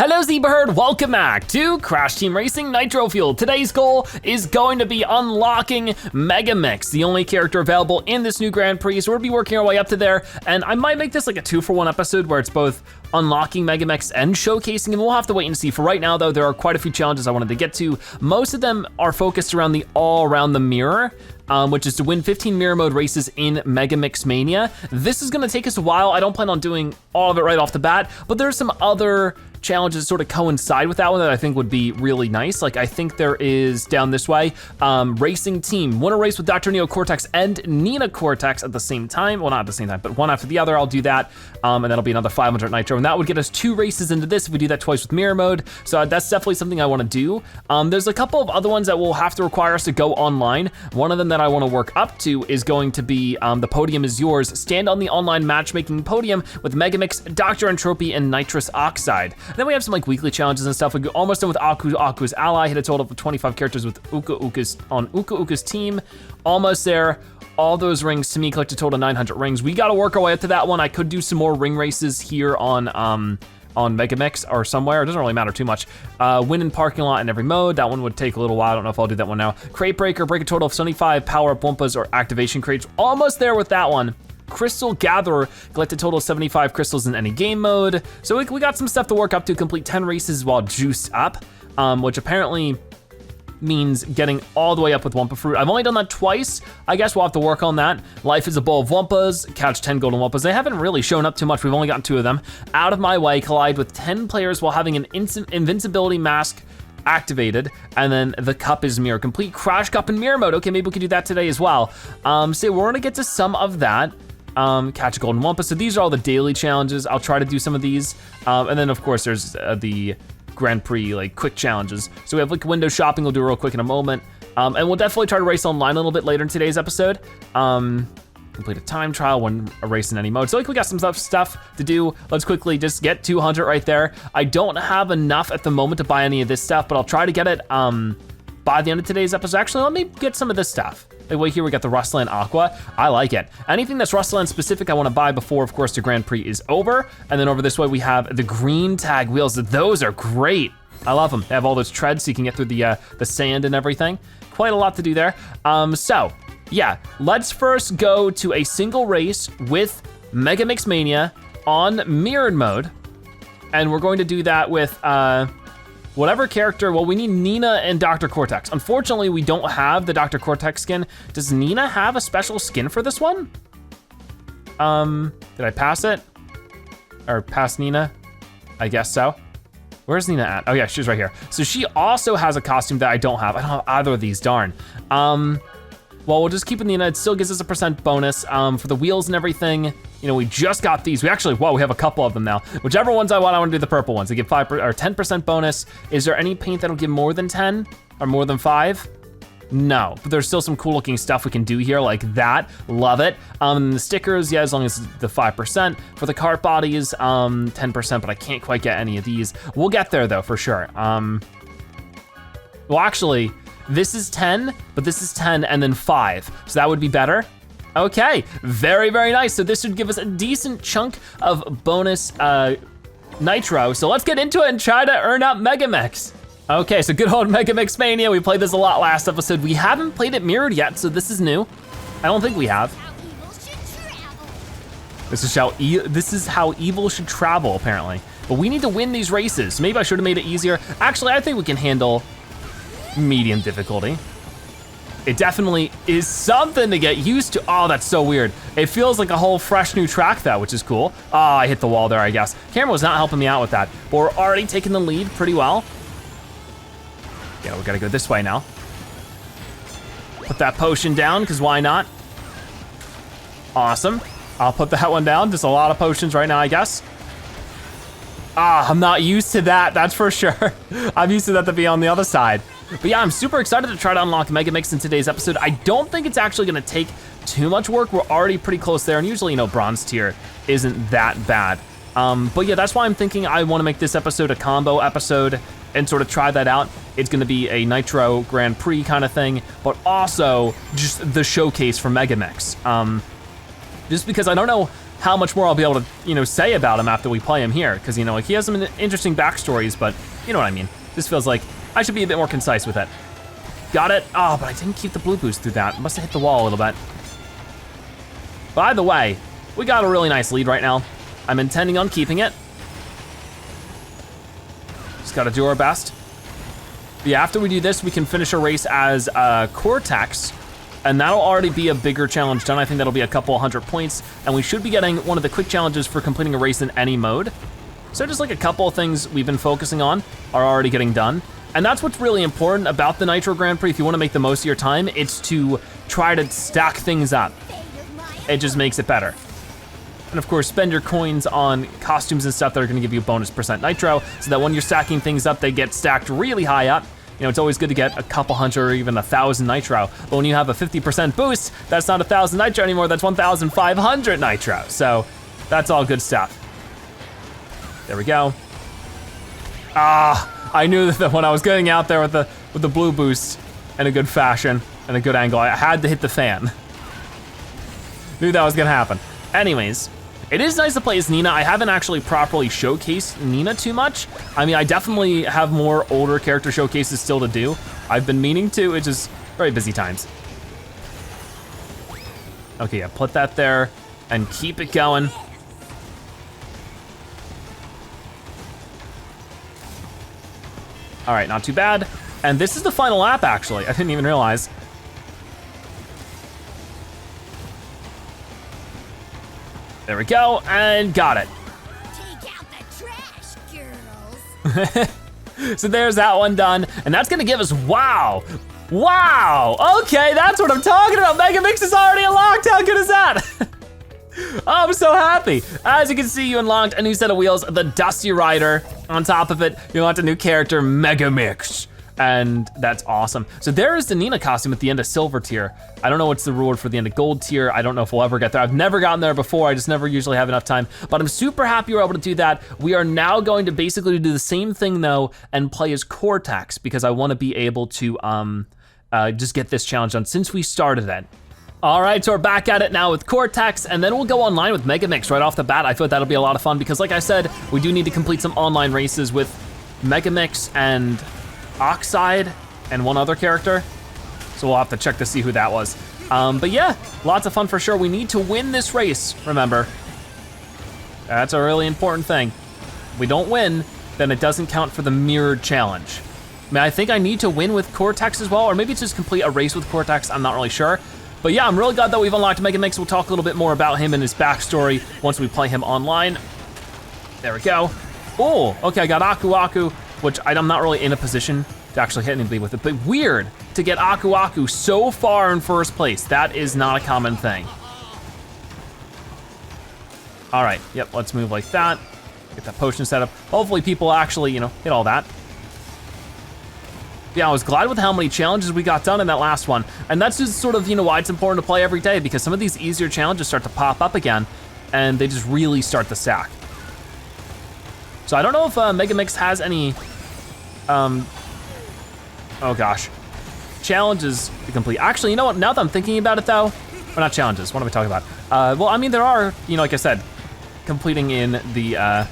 Hello Zebra Herd, welcome back to Crash Team Racing Nitro-Fueled. Today's goal is going to be unlocking Megamix, the only character available in this new Grand Prix. So we'll be working our way up to there, and I might make this like a 2-for-1 episode where it's both unlocking Megamix and showcasing, and we'll have to wait and see. For right now though, there are quite a few challenges I wanted to get to. Most of them are focused around the all around the mirror, which is to win 15 mirror mode races in Megamix Mania. This is gonna take us a while. I don't plan on doing all of it right off the bat, but there's some other challenges that sort of coincide with that one that I think would be really nice. Like I think there is down this way, racing team. Win a race with Dr. Neo Cortex and Nina Cortex at the same time. Well, not at the same time, but one after the other, I'll do that. And that'll be another 500 Nitro. And that would get us 2 races into this if we do that twice with mirror mode. So that's definitely something I wanna do. There's a couple of other ones that will have to require us to go online. One of them that I wanna work up to is going to be the podium is yours. Stand on the online matchmaking podium with Megamix, Dr. Entropy, and Nitrous Oxide. Then we have some like weekly challenges and stuff. We're almost done with Aku's ally, hit a total of 25 characters with Uka-Uka's team. Almost there. All those rings to me collect a total of 900 rings. We gotta work our way up to that one. I could do some more ring races here on Megamix or somewhere. It doesn't really matter too much. Win in parking lot in every mode. That one would take a little while. I don't know if I'll do that one now. Crate breaker, break a total of 75 power-up Wumpas or activation crates. Almost there with that one. Crystal Gatherer, collect a total of 75 crystals in any game mode. So we got some stuff to work up to. Complete 10 races while juiced up, which apparently means getting all the way up with Wumpa Fruit. I've only done that twice. I guess we'll have to work on that. Life is a bowl of Wumpas, catch 10 golden Wumpas. They haven't really shown up too much. We've only gotten 2 of them. Out of my way, collide with 10 players while having an instant invincibility mask activated, and then the cup is mirror. Complete Crash Cup in mirror mode. Okay, maybe we could do that today as well. So we're gonna get to some of that. Catch a golden Wumpa. So these are all the daily challenges. I'll try to do some of these. And then of course there's the Grand Prix like quick challenges. So we have like window shopping, we'll do real quick in a moment. And we'll definitely try to race online a little bit later in today's episode. Complete a time trial, win a race in any mode. So like we got some stuff to do. Let's quickly just get 200 right there. I don't have enough at the moment to buy any of this stuff, but I'll try to get it by the end of today's episode. Actually, let me get some of this stuff. Wait, here we got the Rustland Aqua. I like it. Anything that's Rustland specific I wanna buy before, of course, the Grand Prix is over. And then over this way we have the green tag wheels. Those are great. I love them. They have all those treads so you can get through the sand and everything. Quite a lot to do there. So, yeah, let's first go to a single race with Megamix Mania on mirrored mode. And we're going to do that with, whatever character, well, we need Nina and Dr. Cortex. Unfortunately, we don't have the Dr. Cortex skin. Does Nina have a special skin for this one? Did I pass it? Or pass Nina? I guess so. Where's Nina at? Oh yeah, she's right here. So she also has a costume that I don't have. I don't have either of these, darn. Well, we'll just keep it Nina. It still gives us a % bonus for the wheels and everything. You know, we just got these. We actually, whoa, we have a couple of them now. Whichever ones I want to do the purple ones. They give 5 or 10% bonus. Is there any paint that'll give more than 10 or more than 5? No, but there's still some cool looking stuff we can do here like that. Love it. The stickers, yeah, as long as the 5%. For the cart bodies, 10%, but I can't quite get any of these. We'll get there though, for sure. Well, actually, this is 10, but this is 10 and then 5. So that would be better. Okay, very, very nice. So this should give us a decent chunk of bonus Nitro. So let's get into it and try to earn up Megamix. Okay, so good old Megamix Mania. We played this a lot last episode. We haven't played it mirrored yet, so this is new. I don't think we have. This is how evil should travel, apparently. But we need to win these races. Maybe I should have made it easier. Actually, I think we can handle medium difficulty. It definitely is something to get used to. Oh, that's so weird. It feels like a whole fresh new track though, which is cool. Oh, I hit the wall there, I guess. Camera was not helping me out with that, but we're already taking the lead pretty well. Yeah, we gotta go this way now. Put that potion down, because why not? Awesome. I'll put that one down. Just a lot of potions right now, I guess. Ah, I'm not used to that, that's for sure. I'm used to that to be on the other side. But yeah, I'm super excited to try to unlock Megamix in today's episode. I don't think it's actually gonna take too much work. We're already pretty close there, and usually, you know, bronze tier isn't that bad. But yeah, that's why I'm thinking I wanna make this episode a combo episode and sort of try that out. It's gonna be a Nitro Grand Prix kind of thing, but also just the showcase for Megamix. Just because I don't know how much more I'll be able to, say about him after we play him here. Cause like he has some interesting backstories, but you know what I mean. This feels like I should be a bit more concise with it. Got it. Oh, but I didn't keep the blue boost through that. Must have hit the wall a little bit. By the way, we got a really nice lead right now. I'm intending on keeping it. Just gotta do our best. But yeah, after we do this, we can finish a race as Cortex, and that'll already be a bigger challenge done. I think that'll be a couple 100 points, and we should be getting one of the quick challenges for completing a race in any mode. So just like a couple of things we've been focusing on are already getting done. And that's what's really important about the Nitro Grand Prix. If you wanna make the most of your time, it's to try to stack things up. It just makes it better. And of course, spend your coins on costumes and stuff that are gonna give you bonus % nitro, so that when you're stacking things up, they get stacked really high up. It's always good to get a couple hundred or even 1,000 nitro. But when you have a 50% boost, that's not 1,000 nitro anymore, that's 1,500 nitro. So that's all good stuff. There we go. I knew that when I was getting out there with the blue boost in a good fashion and a good angle, I had to hit the fan. Knew that was gonna happen. Anyways, it is nice to play as Nina. I haven't actually properly showcased Nina too much. I mean, I definitely have more older character showcases still to do. I've been meaning to, it's just very busy times. Okay, yeah, put that there and keep it going. All right, not too bad. And this is the final lap, actually. I didn't even realize. There we go, and got it. Take out the trash, girls. So there's that one done, and that's gonna give us, wow. Okay, that's what I'm talking about. Megamix is already unlocked, how good is that? I'm so happy. As you can see, you unlocked a new set of wheels, the Dusty Rider. On top of it, you unlocked a new character, Megamix. And that's awesome. So there is the Nina costume at the end of silver tier. I don't know what's the reward for the end of gold tier. I don't know if we'll ever get there. I've never gotten there before. I just never usually have enough time, but I'm super happy we're able to do that. We are now going to basically do the same thing though and play as Cortex because I wanna be able to just get this challenge done since we started it. All right, so we're back at it now with Cortex, and then we'll go online with Megamix right off the bat. I feel like that'll be a lot of fun because like I said, we do need to complete some online races with Megamix and Oxide and one other character. So we'll have to check to see who that was. But yeah, lots of fun for sure. We need to win this race, remember. That's a really important thing. If we don't win, then it doesn't count for the mirrored challenge. I mean, I think I need to win with Cortex as well, or maybe it's just complete a race with Cortex, I'm not really sure. But yeah, I'm really glad that we've unlocked Megamix. We'll talk a little bit more about him and his backstory once we play him online. There we go. Oh, okay, I got Aku Aku, which I'm not really in a position to actually hit anybody with it, but weird to get Aku Aku so far in first place. That is not a common thing. All right, yep, let's move like that. Get that potion set up. Hopefully people actually, hit all that. Yeah, I was glad with how many challenges we got done in that last one. And that's just sort of, why it's important to play every day because some of these easier challenges start to pop up again and they just really start to stack. So I don't know if Megamix has any, oh gosh, challenges to complete. Actually, you know what, now that I'm thinking about it though, or not challenges, what am I talking about? Well, I mean, there are, like I said, completing in the,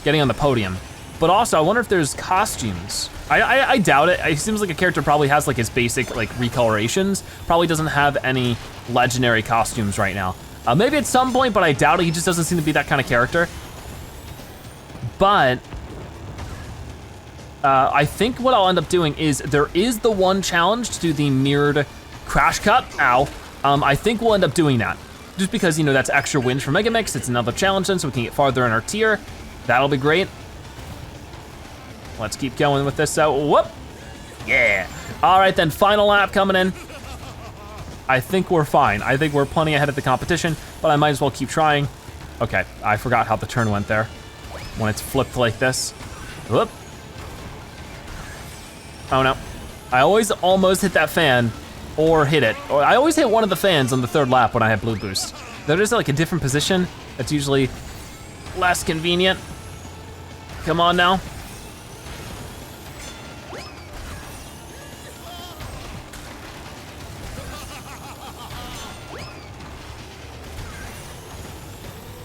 getting on the podium. But also, I wonder if there's costumes. I doubt it. It seems like a character probably has like his basic like recolorations. Probably doesn't have any legendary costumes right now. Maybe at some point, but I doubt it. He just doesn't seem to be that kind of character. But I think what I'll end up doing is there is the one challenge to do the mirrored crash cut. Ow. I think we'll end up doing that. Just because, that's extra wins for Megamix. It's another challenge then, so we can get farther in our tier. That'll be great. Let's keep going with this, so whoop. Yeah. All right then, final lap coming in. I think we're fine. I think we're plenty ahead of the competition, but I might as well keep trying. Okay, I forgot how the turn went there. When it's flipped like this. Whoop. Oh no. I always almost hit that fan or hit it. Or I always hit one of the fans on the third lap when I have blue boost. There is like a different position that's usually less convenient. Come on now.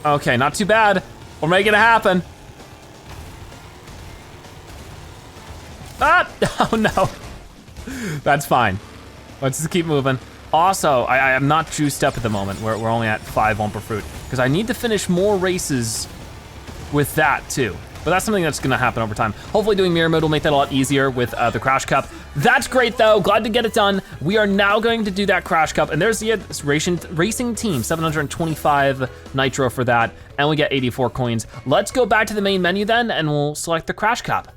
Okay, not too bad. We're making it happen. Ah, oh no. That's fine. Let's just keep moving. Also, I am not juiced up at the moment. We're only at 5 Wumper Fruit, because I need to finish more races with that too. But that's something that's gonna happen over time. Hopefully doing mirror mode will make that a lot easier with the Crash Cup. That's great though, glad to get it done. We are now going to do that Crash Cup, and there's the racing team, 725 Nitro for that, and we get 84 coins. Let's go back to the main menu then, and we'll select the Crash Cup.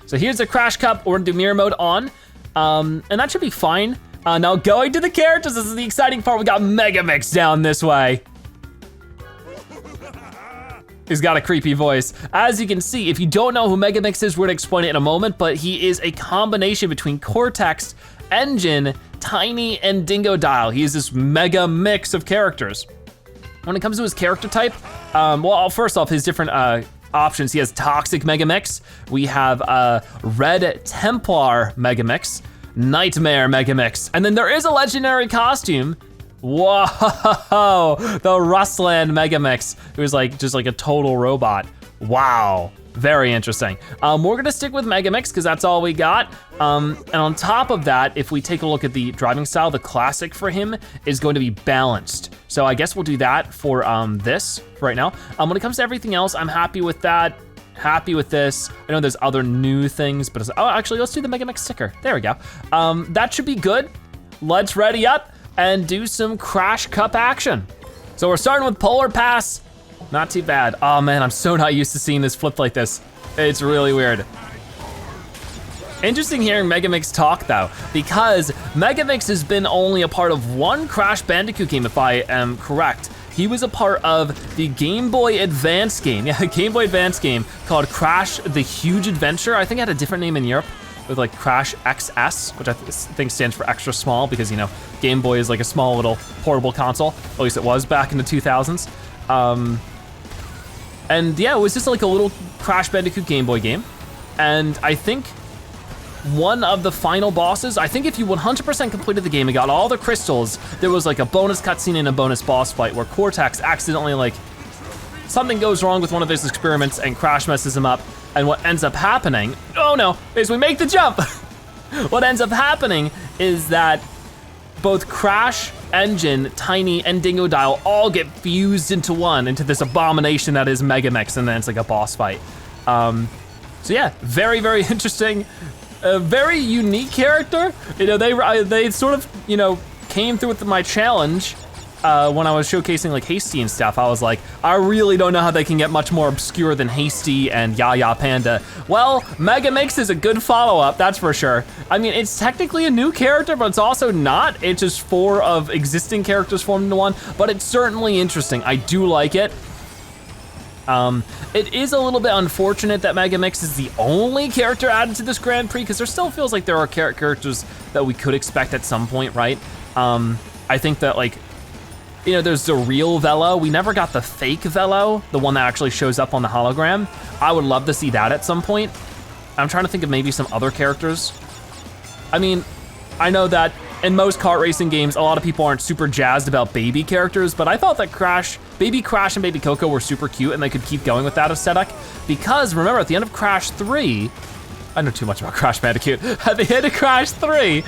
So here's the Crash Cup, we're gonna do mirror mode on, and that should be fine. Now going to the characters, this is the exciting part. We got Megamix down this way. He's got a creepy voice. As you can see, if you don't know who Megamix is, we're gonna explain it in a moment, but he is a combination between Cortex, Engine, Tiny, and Dingodile. He is this mega mix of characters. When it comes to his character type, well, first off, his different options. He has Toxic Megamix. We have Red Templar Megamix, Nightmare Megamix, and then there is a legendary costume. Whoa, the Rustland Megamix, who's like just like a total robot. Wow, very interesting. We're gonna stick with Megamix because that's all we got. And on top of that, if we take a look at the driving style, the classic for him is going to be balanced. So I guess we'll do that for this for right now. When it comes to everything else, I'm happy with that. Happy with this. I know there's other new things, but oh, actually, let's do the Megamix sticker. There we go. That should be good. Let's ready up and do some Crash Cup action. So we're starting with Polar Pass. Not too bad. Oh man, I'm so not used to seeing this flipped like this. It's really weird. Interesting hearing Megamix talk though, because Megamix has been only a part of one Crash Bandicoot game, if I am correct. He was a part of the Game Boy Advance game. Yeah, Game Boy Advance game called Crash the Huge Adventure. I think it had a different name in Europe, with like Crash XS, which I think stands for extra small, because you know, Game Boy is like a small little portable console, at least it was back in the 2000s. And yeah, it was just like a little Crash Bandicoot Game Boy game. And I think one of the final bosses, I think if you 100% completed the game and got all the crystals, there was like a bonus cutscene and a bonus boss fight where Cortex accidentally like, something goes wrong with one of his experiments and Crash messes him up. And what ends up happening, oh no, is we make the jump. What ends up happening is that both Crash, Engine, Tiny, and Dingodile all get fused into one, into this abomination that is Megamix, and then it's like a boss fight. So yeah, very, very interesting. A very unique character. You know, they sort of, you know, came through with my challenge when I was showcasing like Hasty and stuff. I was like, I really don't know how they can get much more obscure than Hasty and Ya Panda. Well, Megamix is a good follow-up, that's for sure. I mean, it's technically a new character, but it's also not. It's just 4 of existing characters formed into one, but it's certainly interesting. I do like it. It is a little bit unfortunate that Megamix is the only character added to this Grand Prix, because there still feels like there are characters that we could expect at some point, right? I think that like, you know, there's the real Velo. We never got the fake Velo, the one that actually shows up on the hologram. I would love to see that at some point. I'm trying to think of maybe some other characters. I mean, I know that in most kart racing games, a lot of people aren't super jazzed about baby characters, but I thought that Baby Crash and Baby Coco were super cute, and they could keep going with that aesthetic. Because remember, at the end of Crash 3, I know too much about Crash Bandicoot. At the end of Crash 3,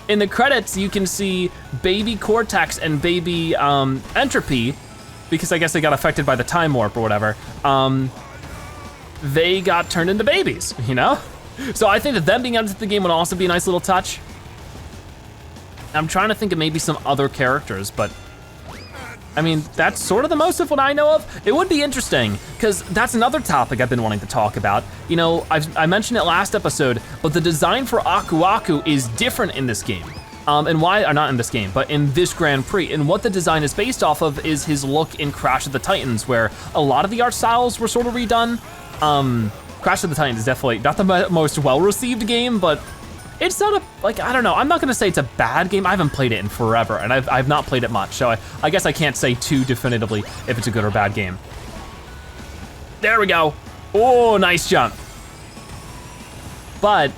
in the credits, you can see Baby Cortex and Baby Entropy, because I guess they got affected by the time warp or whatever. They got turned into babies, you know? So I think that them being added to the game would also be a nice little touch. I'm trying to think of maybe some other characters, but I mean, that's sort of the most of what I know of. It would be interesting, because that's another topic I've been wanting to talk about. You know, I mentioned it last episode, but the design for Aku Aku is different in this game. And why, or not in this game, but in this Grand Prix. And what the design is based off of is his look in Crash of the Titans, where a lot of the art styles were sort of redone. Crash of the Titans is definitely not the most well-received game, but it's not like, I don't know, I'm not gonna say it's a bad game. I haven't played it in forever, and I've not played it much, so I guess I can't say too definitively if it's a good or bad game. There we go. Oh, nice jump. But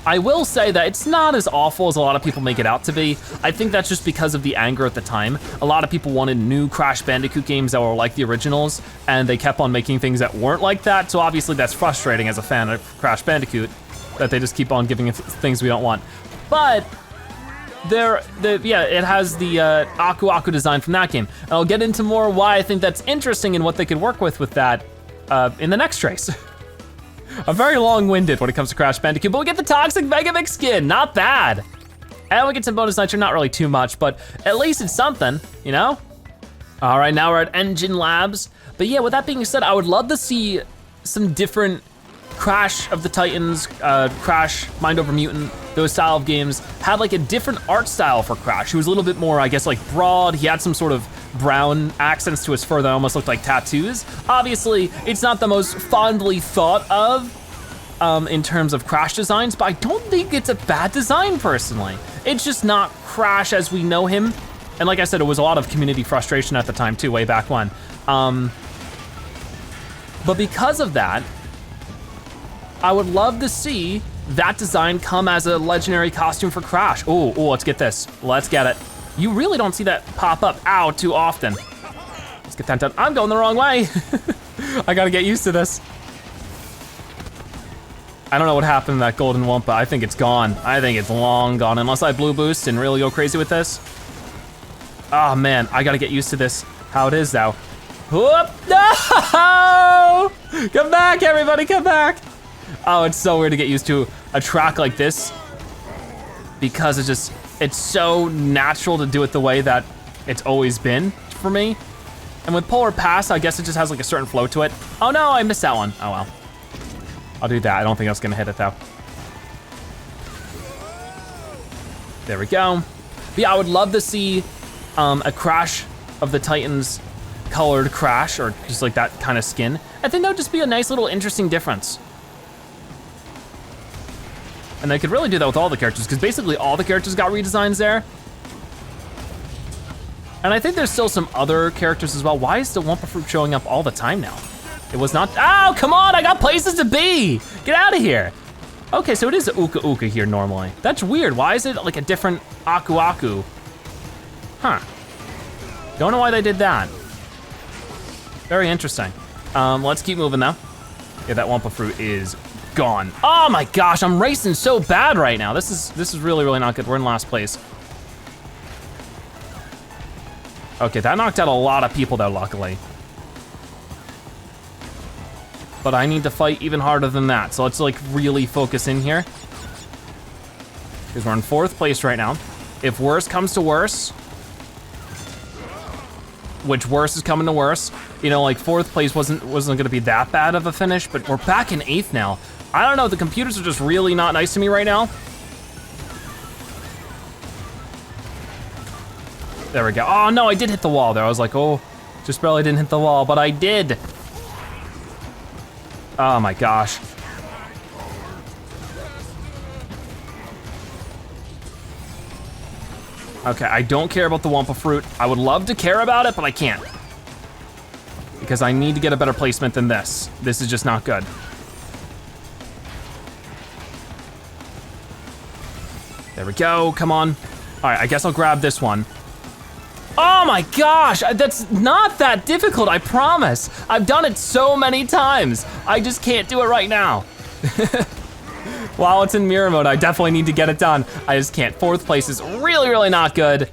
I will say that it's not as awful as a lot of people make it out to be. I think that's just because of the anger at the time. A lot of people wanted new Crash Bandicoot games that were like the originals, and they kept on making things that weren't like that, so obviously that's frustrating as a fan of Crash Bandicoot, that they just keep on giving us things we don't want. But, it has the Aku Aku design from that game. And I'll get into more why I think that's interesting and what they could work with that in the next race. I'm very long-winded when it comes to Crash Bandicoot, but we get the Toxic Megamix skin, not bad. And we get some bonus nitro, not really too much, but at least it's something, you know? All right, now we're at Engine Labs. But yeah, with that being said, I would love to see some different Crash of the Titans, Crash, Mind Over Mutant, those style of games had like a different art style for Crash. He was a little bit more, I guess, like broad. He had some sort of brown accents to his fur that almost looked like tattoos. Obviously, it's not the most fondly thought of in terms of Crash designs, but I don't think it's a bad design personally. It's just not Crash as we know him. And like I said, it was a lot of community frustration at the time too, way back when. But because of that, I would love to see that design come as a legendary costume for Crash. Oh, let's get this. Let's get it. You really don't see that pop up, ow, too often. Let's get that done. I'm going the wrong way. I gotta get used to this. I don't know what happened to that golden Wumpa. I think it's gone. I think it's long gone, unless I blue boost and really go crazy with this. Oh man, I gotta get used to this, how it is though. Whoop, no! Come back, everybody, come back. Oh, it's so weird to get used to a track like this because it's so natural to do it the way that it's always been for me. And with Polar Pass, I guess it just has like a certain flow to it. Oh no, I missed that one. Oh well. I'll do that. I don't think I was gonna hit it though. There we go. But yeah, I would love to see a Crash of the Titans colored Crash, or just like that kind of skin. I think that would just be a nice little interesting difference. And they could really do that with all the characters, because basically all the characters got redesigns there. And I think there's still some other characters as well. Why is the Wumpa Fruit showing up all the time now? It was not, oh, come on, I got places to be. Get out of here. Okay, so it is a Uka Uka here normally. That's weird, why is it like a different Aku Aku? Huh, don't know why they did that. Very interesting. Let's keep moving though. Yeah, that Wumpa Fruit is gone. Oh my gosh, I'm racing so bad right now. This is really, really not good. We're in last place. Okay, that knocked out a lot of people though, luckily. But I need to fight even harder than that. So let's like really focus in here. Because we're in 4th place right now. If worse comes to worse, which worse is coming to worse, you know, like 4th place wasn't gonna be that bad of a finish, but we're back in 8th now. I don't know, the computers are just really not nice to me right now. There we go. Oh no, I did hit the wall there. I was like, oh, just barely didn't hit the wall, but I did. Oh my gosh. Okay, I don't care about the Wumpa Fruit. I would love to care about it, but I can't. Because I need to get a better placement than this. This is just not good. There we go, come on. All right, I guess I'll grab this one. Oh my gosh, that's not that difficult, I promise. I've done it so many times. I just can't do it right now. While it's in mirror mode, I definitely need to get it done. I just can't. 4th place is really, really not good. It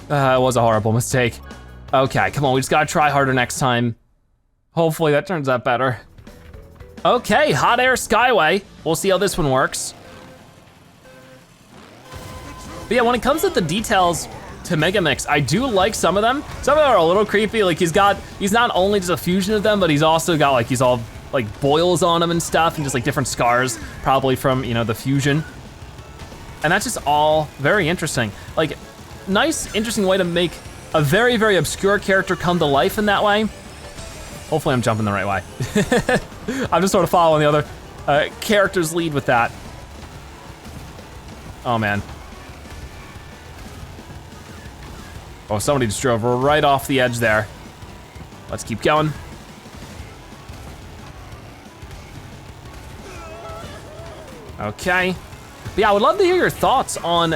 was a horrible mistake. Okay, come on, we just gotta try harder next time. Hopefully that turns out better. Okay, Hot Air Skyway. We'll see how this one works. But yeah, when it comes to the details to Megamix, I do like some of them. Some of them are a little creepy. Like he's not only just a fusion of them, but he's also got like, he's all like boils on him and stuff, and just like different scars, probably from, you know, the fusion. And that's just all very interesting. Like, nice, interesting way to make a very, very obscure character come to life in that way. Hopefully I'm jumping the right way. I'm just sort of following the other character's lead with that. Oh man. Oh, somebody just drove right off the edge there. Let's keep going. Okay. But yeah, I would love to hear your thoughts on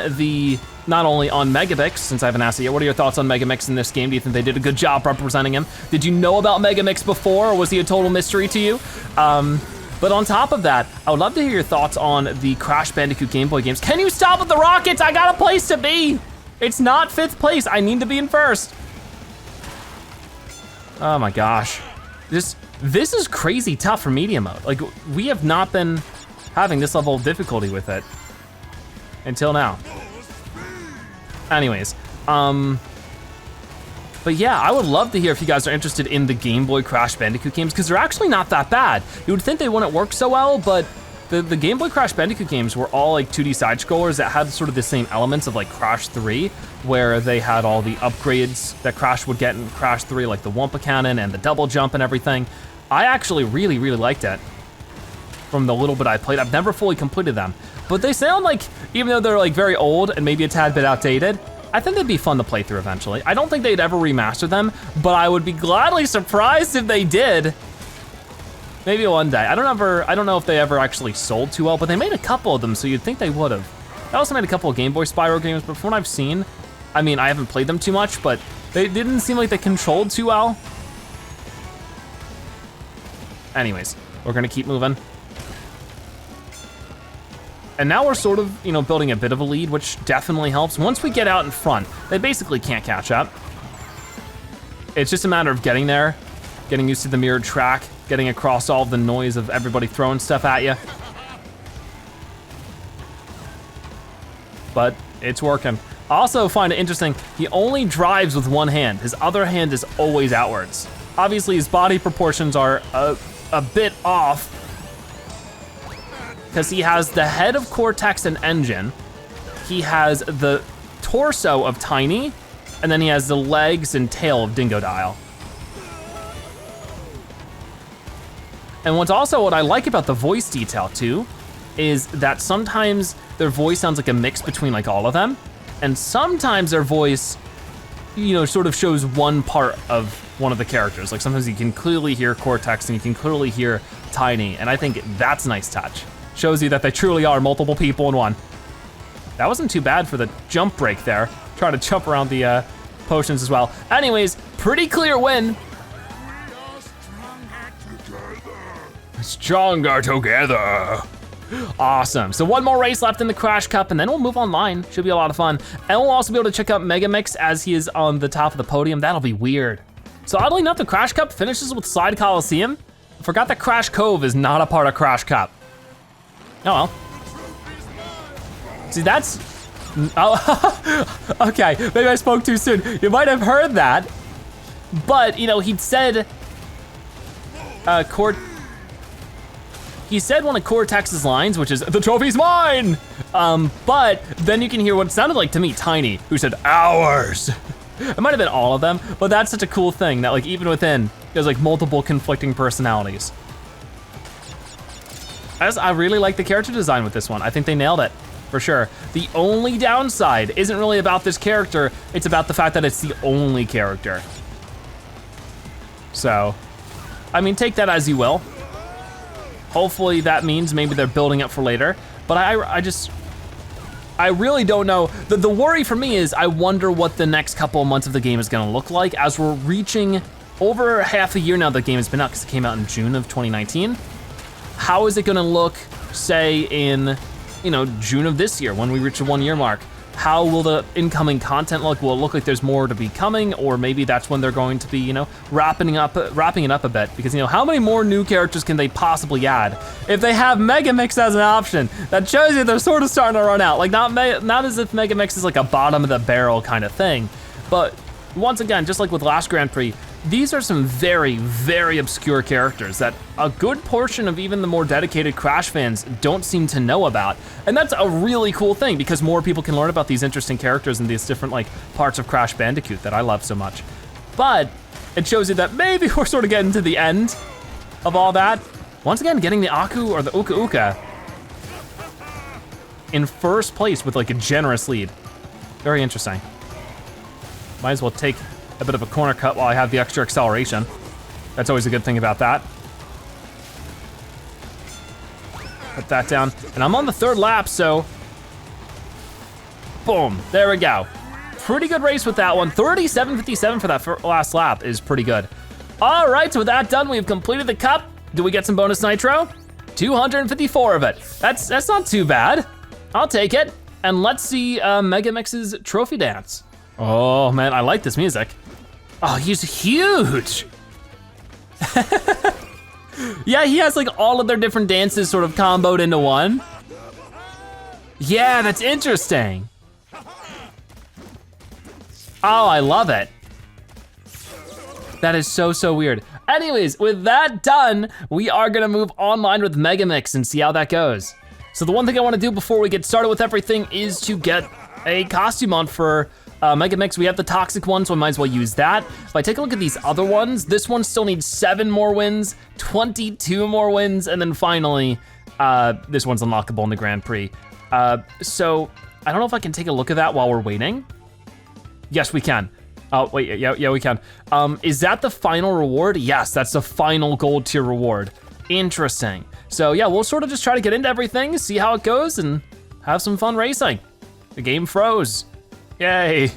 not only on Megamix, since I haven't asked it yet, what are your thoughts on Megamix in this game? Do you think they did a good job representing him? Did you know about Megamix before, or was he a total mystery to you? But on top of that, I would love to hear your thoughts on the Crash Bandicoot Game Boy games. Can you stop with the rockets? I got a place to be. It's not 5th place, I need to be in 1st. Oh my gosh. This is crazy tough for medium mode. Like, we have not been having this level of difficulty with it until now. Anyways, but yeah, I would love to hear if you guys are interested in the Game Boy Crash Bandicoot games, because they're actually not that bad. You would think they wouldn't work so well, but the Game Boy Crash Bandicoot games were all like 2D side scrollers that had sort of the same elements of like Crash 3, where they had all the upgrades that Crash would get in Crash 3, like the Wumpa Cannon and the double jump and everything. I actually really, really liked it from the little bit I played. I've never fully completed them, but they sound like, even though they're like very old and maybe a tad bit outdated, I think they'd be fun to play through eventually. I don't think they'd ever remaster them, but I would be gladly surprised if they did. Maybe one day. I don't know if they ever actually sold too well, but they made a couple of them, so you'd think they would have. They also made a couple of Game Boy Spyro games, but from what I've seen, I mean, I haven't played them too much, but they didn't seem like they controlled too well. Anyways, we're gonna keep moving. And now we're sort of, building a bit of a lead, which definitely helps. Once we get out in front, they basically can't catch up. It's just a matter of getting there, getting used to the mirrored track, getting across all of the noise of everybody throwing stuff at you. But it's working. I also find it interesting, he only drives with one hand. His other hand is always outwards. Obviously his body proportions are a bit off, because he has the head of Cortex and Engine, he has the torso of Tiny, and then he has the legs and tail of Dingodile. And what I like about the voice detail too, is that sometimes their voice sounds like a mix between like all of them, and sometimes their voice, sort of shows one part of one of the characters. Like sometimes you can clearly hear Cortex and you can clearly hear Tiny, and I think that's a nice touch. Shows you that they truly are multiple people in one. That wasn't too bad for the jump break there. Trying to jump around the potions as well. Anyways, pretty clear win. Stronger together. Awesome, so one more race left in the Crash Cup and then we'll move online. Should be a lot of fun. And we'll also be able to check out Megamix as he is on the top of the podium. That'll be weird. So oddly enough, the Crash Cup finishes with Slide Coliseum. I forgot that Crash Cove is not a part of Crash Cup. Oh well. See, that's, okay, maybe I spoke too soon. You might have heard that, but he'd said, he said one of Cortex's lines, which is, "The trophy's mine!" But then you can hear what it sounded like to me, Tiny, who said, "Ours." It might have been all of them, but that's such a cool thing that like even within, there's like multiple conflicting personalities. I really like the character design with this one. I think they nailed it, for sure. The only downside isn't really about this character, it's about the fact that it's the only character. So, I mean, take that as you will. Hopefully that means maybe they're building up for later, but I really don't know. The worry for me is I wonder what the next couple of months of the game is gonna look like as we're reaching over half a year now the game has been out, because it came out in June of 2019. How is it gonna look, say in, June of this year when we reach the 1 year mark? How will the incoming content look? Will it look like there's more to be coming, or maybe that's when they're going to be, wrapping it up a bit? Because how many more new characters can they possibly add if they have Megamix as an option? That shows you they're sort of starting to run out. Like not as if Megamix is like a bottom of the barrel kind of thing, but once again, just like with last Grand Prix, these are some very, very obscure characters that a good portion of even the more dedicated Crash fans don't seem to know about. And that's a really cool thing, because more people can learn about these interesting characters and these different like parts of Crash Bandicoot that I love so much. But it shows you that maybe we're sort of getting to the end of all that. Once again, getting the Aku or the Uka Uka in first place with like a generous lead. Very interesting. Might as well take a bit of a corner cut while I have the extra acceleration. That's always a good thing about that. Put that down, and I'm on the third lap, so Boom, there we go. Pretty good race with that one. 37.57 for that last lap is pretty good. All right, so with that done, we've completed the cup. Do we get some bonus nitro? 254 of it. That's not too bad. I'll take it. And let's see Megamix's trophy dance. Oh man, I like this music. Oh, he's huge. Yeah, he has like all of their different dances sort of comboed into one. Yeah, that's interesting. Oh, I love it. That is so weird. Anyways, with that done, we are gonna move online with Megamix and see how that goes. So the one thing I wanna do before we get started with everything is to get a costume on for Megamix. We have the toxic one, so I might as well use that. If I take a look at these other ones, this one still needs 7 more wins, 22 more wins, and then finally, this one's unlockable in the Grand Prix. So I don't know if I can take a look at that while we're waiting. Yes, we can. Oh, wait, yeah, we can. Is that the final reward? Yes, that's the final gold tier reward. Interesting. So yeah, we'll sort of just try to get into everything, see how it goes, and have some fun racing. The game froze. Yay.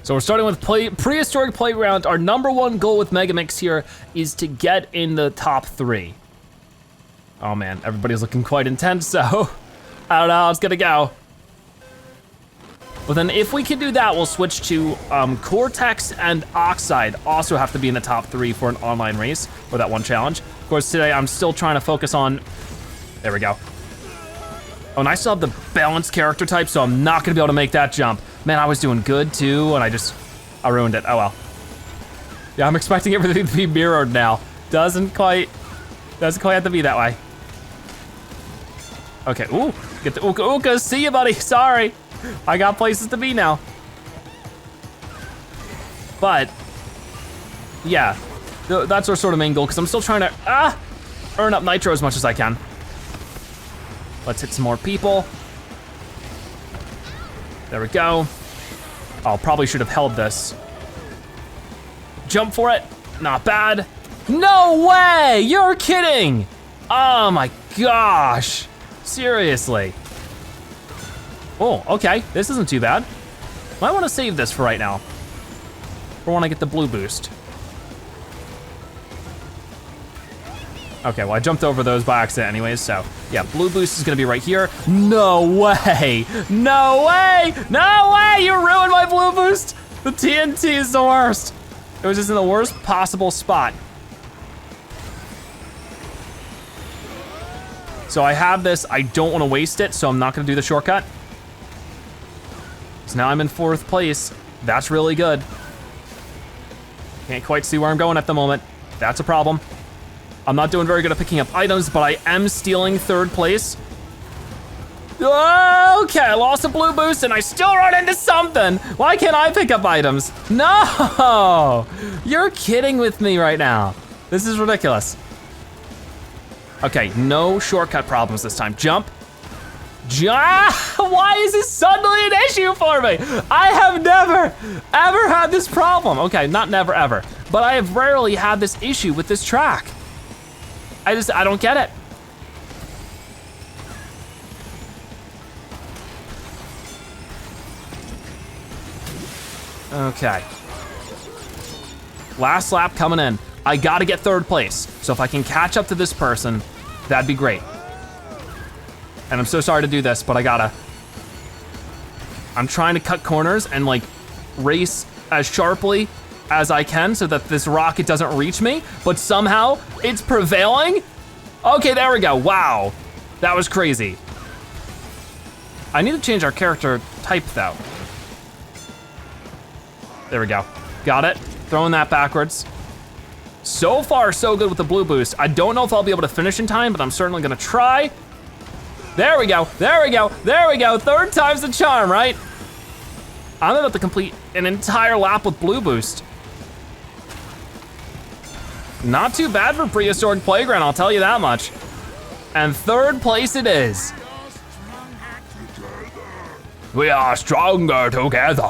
So we're starting with Prehistoric Playground. Our #1 goal with Megamix here is to get in the top 3. Oh man, everybody's looking quite intense, so I don't know how it's gonna go. But then if we can do that, we'll switch to Cortex and Oxide also have to be in the top 3 for an online race or that one challenge. Of course, today I'm still trying to focus on, there we go. Oh, and I still have the balanced character type, so I'm not gonna be able to make that jump. Man, I was doing good too, and I ruined it, oh well. Yeah, I'm expecting everything to be mirrored now. Doesn't quite have to be that way. Okay, ooh, get the Ooka Ooka, see you buddy, sorry. I got places to be now. But, yeah, that's our sort of main goal, because I'm still trying to earn up nitro as much as I can. Let's hit some more people. There we go. Oh, probably should have held this. Jump for it, not bad. No way, you're kidding. Oh my gosh, seriously. Oh, okay, this isn't too bad. Might wanna save this for right now. Or when I get the blue boost. Okay, well I jumped over those by accident anyways, so yeah, blue boost is gonna be right here. No way, no way, no way, you ruined my blue boost. The TNT is the worst. It was just in the worst possible spot. So I have this, I don't wanna waste it, so I'm not gonna do the shortcut. So now I'm in 4th place. That's really good. Can't quite see where I'm going at the moment. That's a problem. I'm not doing very good at picking up items, but I am stealing 3rd place. Okay, I lost a blue boost and I still run into something. Why can't I pick up items? No, you're kidding with me right now. This is ridiculous. Okay, no shortcut problems this time. Jump. Why is this suddenly an issue for me? I have never, ever had this problem. Okay, not never, ever, but I have rarely had this issue with this track. I don't get it. Okay. Last lap coming in. I gotta get 3rd place. So if I can catch up to this person, that'd be great. And I'm so sorry to do this, but I gotta. I'm trying to cut corners and like race as sharply as I can so that this rocket doesn't reach me, but somehow it's prevailing. Okay, there we go, wow. That was crazy. I need to change our character type though. There we go, got it. Throwing that backwards. So far, so good with the blue boost. I don't know if I'll be able to finish in time, but I'm certainly gonna try. There we go, there we go, there we go. 3rd time's the charm, right? I'm about to complete an entire lap with blue boost. Not too bad for Prehistoric Playground, I'll tell you that much. And 3rd place it is. We are stronger together.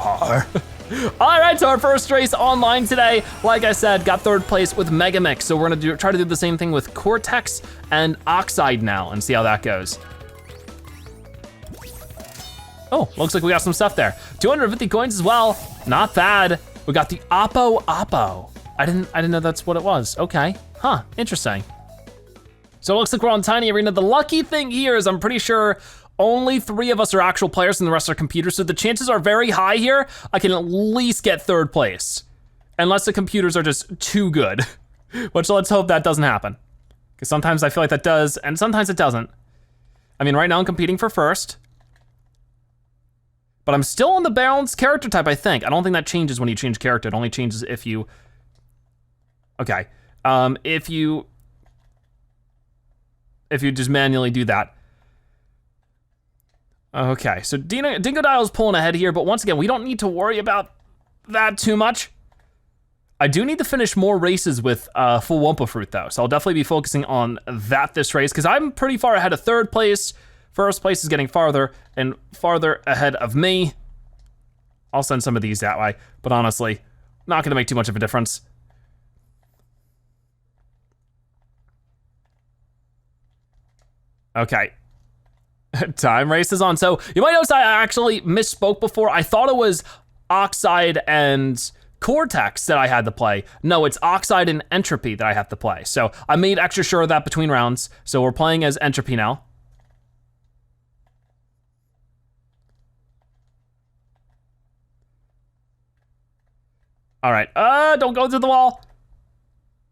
All right, so our first race online today, like I said, got 3rd place with Megamix. So we're gonna try to do the same thing with Cortex and Oxide now and see how that goes. Oh, looks like we got some stuff there. 250 coins as well, not bad. We got the Oppo. I didn't know that's what it was. Okay, huh, interesting. So it looks like we're on Tiny Arena. The lucky thing here is I'm pretty sure only 3 of us are actual players and the rest are computers, so the chances are very high here I can at least get 3rd place. Unless the computers are just too good, which let's hope that doesn't happen. Because sometimes I feel like that does, and sometimes it doesn't. I mean, right now I'm competing for 1st, but I'm still on the balanced character type, I think. I don't think that changes when you change character. It only changes if you, okay. If you just manually do that. Okay, so Dingodile pulling ahead here, but once again, we don't need to worry about that too much. I do need to finish more races with full Wumpa Fruit though, so I'll definitely be focusing on that this race, because I'm pretty far ahead of 3rd place. 1st place is getting farther and farther ahead of me. I'll send some of these that way, but honestly, not gonna make too much of a difference. Okay. Time race is on. So you might notice I actually misspoke before. I thought it was Oxide and Cortex that I had to play. No, it's Oxide and Entropy that I have to play. So I made extra sure of that between rounds. So we're playing as Entropy now. All right, don't go through the wall.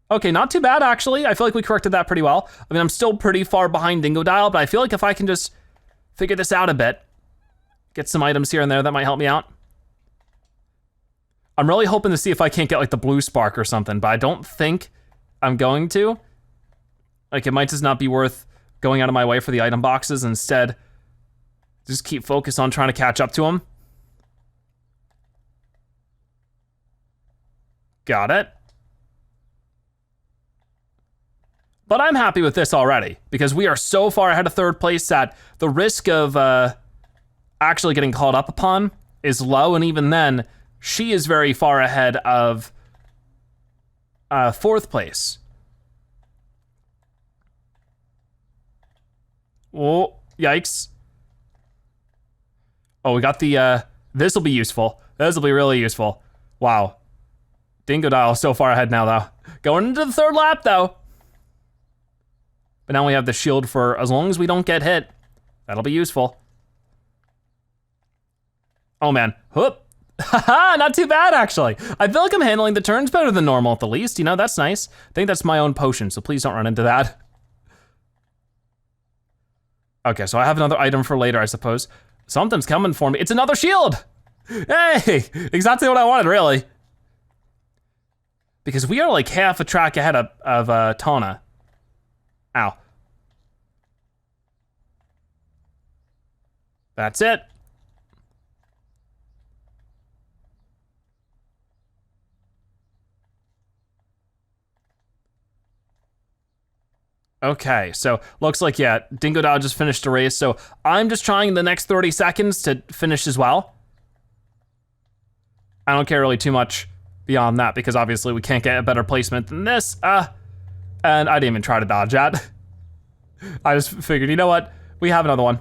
Okay, not too bad actually. I feel like we corrected that pretty well. I mean, I'm still pretty far behind Dingodile, but I feel like if I can just figure this out a bit, get some items here and there, that might help me out. I'm really hoping to see if I can't get like the blue spark or something, but I don't think I'm going to. Like it might just not be worth going out of my way for the item boxes. Instead, just keep focused on trying to catch up to them. Got it. But I'm happy with this already because we are so far ahead of 3rd place that the risk of actually getting called up upon is low, and even then, she is very far ahead of 4th place. Oh, yikes. Oh, we got the, this'll be useful. This'll be really useful. Wow. Dingodile is so far ahead now though. Going into the 3rd lap though. But now we have the shield for as long as we don't get hit. That'll be useful. Oh man, whoop. Haha, not too bad actually. I feel like I'm handling the turns better than normal at the least, you know, that's nice. I think that's my own potion, so please don't run into that. Okay, so I have another item for later, I suppose. Something's coming for me. It's another shield. Hey, exactly what I wanted, really. Because we are like half a track ahead of Tana. Ow. That's it. Okay, so looks like, yeah, Dingodile just finished the race, so I'm just trying the next 30 seconds to finish as well. I don't care really too much beyond that because obviously we can't get a better placement than this. And I didn't even try to dodge that. I just figured, you know what? We have another one.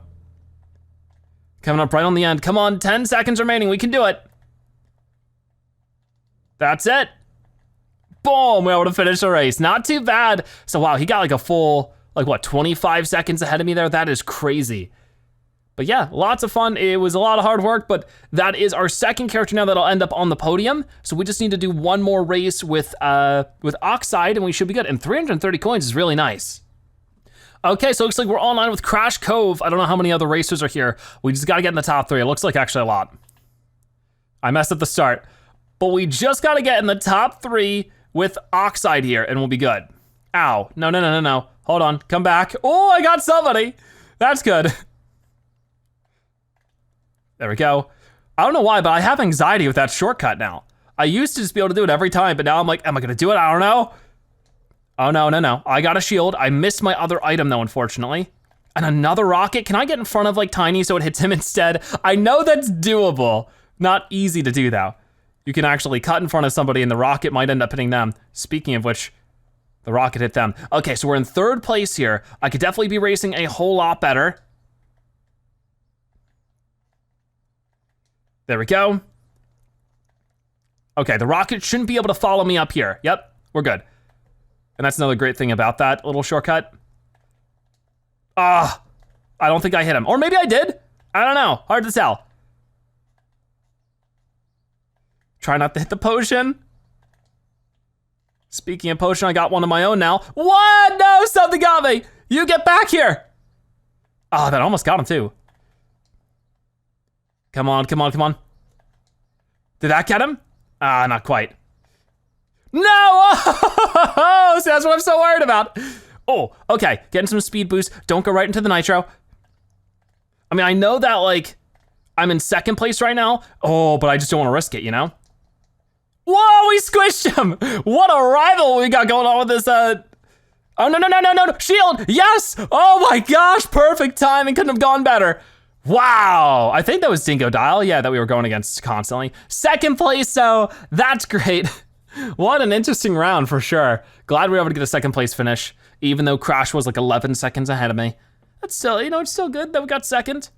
Coming up right on the end. Come on, 10 seconds remaining, we can do it. That's it. Boom, we were able to finish the race. Not too bad. So wow, he got like a full, like what, 25 seconds ahead of me there? That is crazy. But yeah, lots of fun. It was a lot of hard work, but that is our 2nd character now that'll end up on the podium. So we just need to do one more race with Oxide and we should be good. And 330 coins is really nice. Okay, so it looks like we're online with Crash Cove. I don't know how many other racers are here. We just gotta get in the top 3. It looks like actually a lot. I messed up the start, but we just gotta get in the top 3 with Oxide here and we'll be good. Ow, no. Hold on, come back. Oh, I got somebody. That's good. There we go. I don't know why, but I have anxiety with that shortcut now. I used to just be able to do it every time, but now I'm like, am I gonna do it? I don't know. Oh no. I got a shield. I missed my other item though, unfortunately. And another rocket. Can I get in front of like Tiny so it hits him instead? I know that's doable. Not easy to do though. You can actually cut in front of somebody and the rocket might end up hitting them. Speaking of which, the rocket hit them. Okay, so we're in 3rd place here. I could definitely be racing a whole lot better. There we go. Okay, the rocket shouldn't be able to follow me up here. Yep, we're good. And that's another great thing about that little shortcut. I don't think I hit him. Or maybe I did. I don't know, hard to tell. Try not to hit the potion. Speaking of potion, I got one of my own now. What? No, something got me. You get back here. Oh, that almost got him too. Come on, come on, come on. Did that get him? Not quite. No! Oh, so that's what I'm so worried about. Oh, okay, getting some speed boost. Don't go right into the nitro. I mean, I know that like, I'm in second place right now. Oh, but I just don't wanna risk it, you know? Whoa, we squished him! What a rival we got going on with this, Oh, no, no, no, no, no, shield, yes! Oh my gosh, perfect timing, couldn't have gone better. Wow, I think that was Dingo Dial, yeah, that we were going against constantly. Second place, so that's great. What an interesting round for sure. Glad we were able to get a second place finish, even though Crash was like 11 seconds ahead of me. That's still, you know, it's still good that we got second.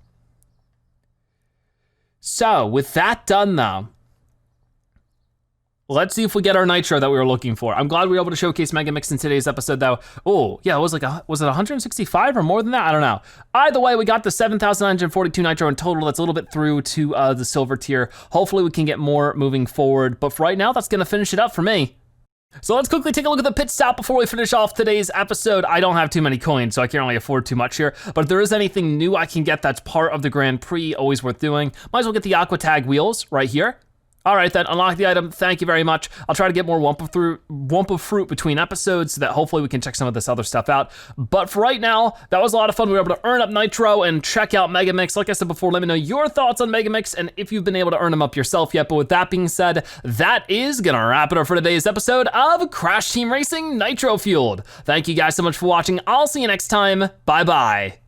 So, with that done though, let's see if we get our nitro that we were looking for. I'm glad we were able to showcase Megamix in today's episode though. Oh, yeah, it was like, was it 165 or more than that? I don't know. Either way, we got the 7,942 nitro in total. That's a little bit through to the silver tier. Hopefully we can get more moving forward. But for right now, that's gonna finish it up for me. So let's quickly take a look at the pit stop before we finish off today's episode. I don't have too many coins, so I can't really afford too much here, but if there is anything new I can get that's part of the Grand Prix, always worth doing. Might as well get the Aqua Tag wheels right here. All right then, unlock the item, thank you very much. I'll try to get more Wump of Fruit between episodes so that hopefully we can check some of this other stuff out. But for right now, that was a lot of fun. We were able to earn up Nitro and check out Megamix. Like I said before, let me know your thoughts on Megamix and if you've been able to earn them up yourself yet. But with that being said, that is gonna wrap it up for today's episode of Crash Team Racing Nitro-Fueled. Thank you guys so much for watching. I'll see you next time, bye-bye.